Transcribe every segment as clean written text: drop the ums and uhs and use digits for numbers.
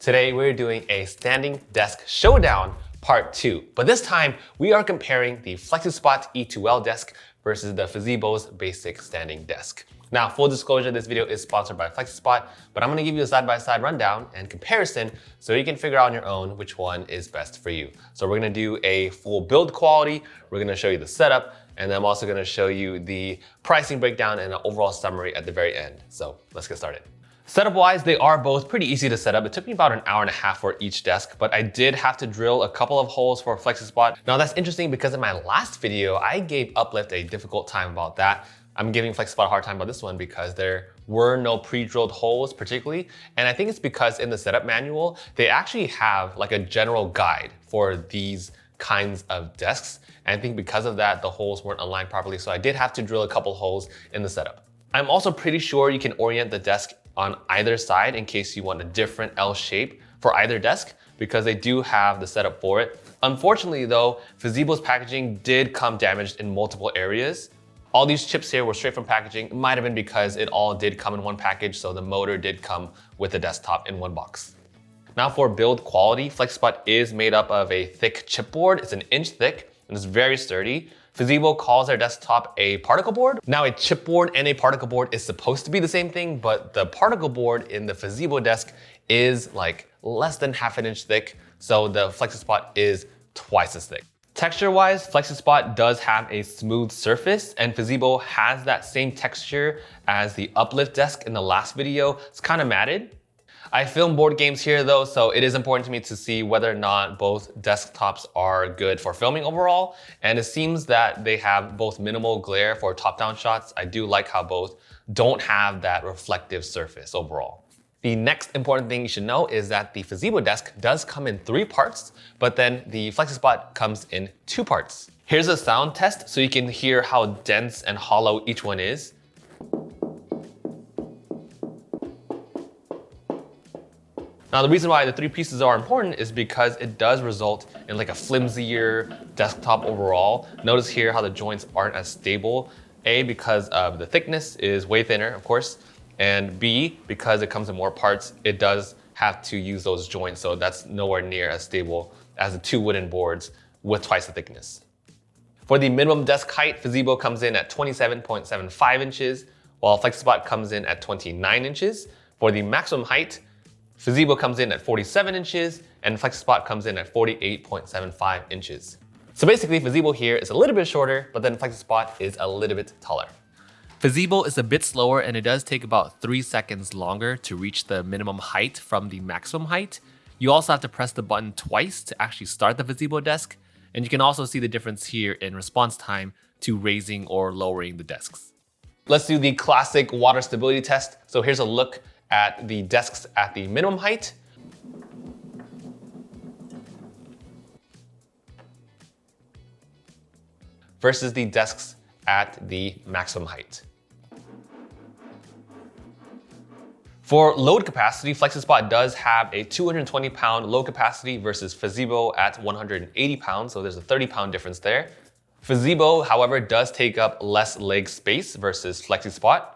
Today we're doing a standing desk showdown part 2, but this time we are comparing the Flexispot E2L desk versus the Fezibo's basic standing desk. Now, full disclosure, this video is sponsored by Flexispot, but I'm gonna give you a side-by-side rundown and comparison so you can figure out on your own which one is best for you. So we're gonna do a full build quality, we're gonna show you the setup, and then I'm also gonna show you the pricing breakdown and an overall summary at the very end. So let's get started. Setup-wise, they are both pretty easy to set up. It took me about an hour and a half for each desk, but I did have to drill a couple of holes for Flexispot. Now that's interesting because in my last video, I gave Uplift a difficult time about that. I'm giving Flexispot a hard time about this one because there were no pre-drilled holes particularly. And I think it's because in the setup manual, they actually have like a general guide for these kinds of desks. And I think because of that, the holes weren't aligned properly. So I did have to drill a couple holes in the setup. I'm also pretty sure you can orient the desk on either side in case you want a different L shape for either desk because they do have the setup for it. Unfortunately though, Fezibo's packaging did come damaged in multiple areas. All these chips here were straight from packaging. It might have been because it all did come in one package, so the motor did come with the desktop in one box. Now for build quality, Flexispot is made up of a thick chipboard. It's an inch thick and it's very sturdy. Fezibo calls their desktop a particle board. Now a chipboard and a particle board is supposed to be the same thing, but the particle board in the Fezibo desk is like less than half an inch thick, so the Flexispot is twice as thick. Texture-wise, Flexispot does have a smooth surface and Fezibo has that same texture as the Uplift desk in the last video. It's kind of matted. I film board games here though, so it is important to me to see whether or not both desktops are good for filming overall. And it seems that they have both minimal glare for top-down shots. I do like how both don't have that reflective surface overall. The next important thing you should know is that the Fezibo desk does come in 3 parts, but then the Flexispot comes in 2 parts. Here's a sound test so you can hear how dense and hollow each one is. Now the reason why the 3 pieces are important is because it does result in like a flimsier desktop overall. Notice here how the joints aren't as stable. A, because of the thickness is way thinner, of course. And B, because it comes in more parts, it does have to use those joints. So that's nowhere near as stable as the 2 wooden boards with twice the thickness. For the minimum desk height, Fezibo comes in at 27.75 inches, while Flexispot comes in at 29 inches. For the maximum height, Fezibo comes in at 47 inches and Flexispot comes in at 48.75 inches. So basically Fezibo here is a little bit shorter, but then Flexispot is a little bit taller. Fezibo is a bit slower and it does take about 3 seconds longer to reach the minimum height from the maximum height. You also have to press the button twice to actually start the Fezibo desk. And you can also see the difference here in response time to raising or lowering the desks. Let's do the classic water stability test. So here's a look at the desks at the minimum height. Versus the desks at the maximum height. For load capacity, Flexispot does have a 220-pound load capacity versus Fezibo at 180 pounds, so there's a 30-pound difference there. Fezibo, however, does take up less leg space versus Flexispot.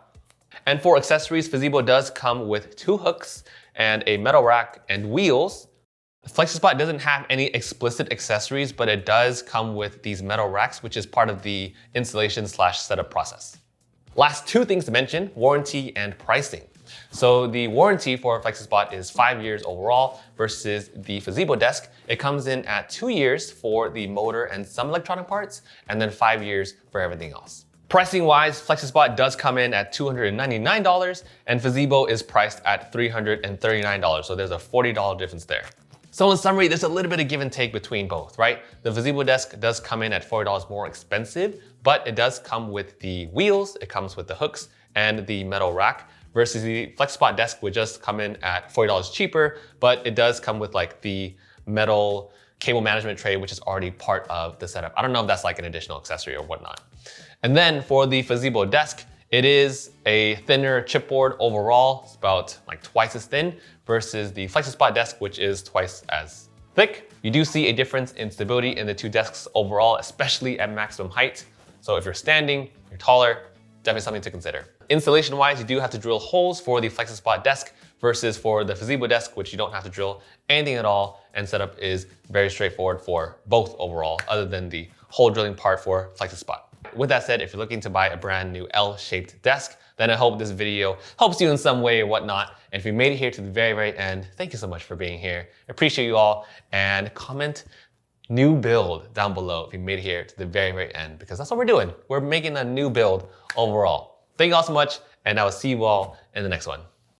And for accessories, Fezibo does come with 2 hooks and a metal rack and wheels. Flexispot doesn't have any explicit accessories, but it does come with these metal racks, which is part of the installation/setup process. Last 2 things to mention, warranty and pricing. So the warranty for Flexispot is 5 years overall versus the Fezibo desk. It comes in at 2 years for the motor and some electronic parts, and then 5 years for everything else. Pricing wise, Flexispot does come in at $299 and Fezibo is priced at $339. So there's a $40 difference there. So in summary, there's a little bit of give and take between both, right? The Fezibo desk does come in at $40 more expensive, but it does come with the wheels, it comes with the hooks and the metal rack versus the Flexispot desk would just come in at $40 cheaper, but it does come with like the metal cable management tray, which is already part of the setup. I don't know if that's like an additional accessory or whatnot. And then for the Fezibo desk, it is a thinner chipboard overall. It's about like twice as thin versus the Flexispot desk, which is twice as thick. You do see a difference in stability in the 2 desks overall, especially at maximum height. So if you're standing, you're taller, definitely something to consider. Installation wise, you do have to drill holes for the Flexispot desk, versus for the Fezibo desk, which you don't have to drill anything at all, and setup is very straightforward for both overall, other than the hole drilling part for Flexispot. With that said, if you're looking to buy a brand new L-shaped desk, then I hope this video helps you in some way or whatnot. And if you made it here to the very, very end, thank you so much for being here. I appreciate you all, and comment new build down below if you made it here to the very, very end, because that's what we're doing. We're making a new build overall. Thank you all so much, and I will see you all in the next one.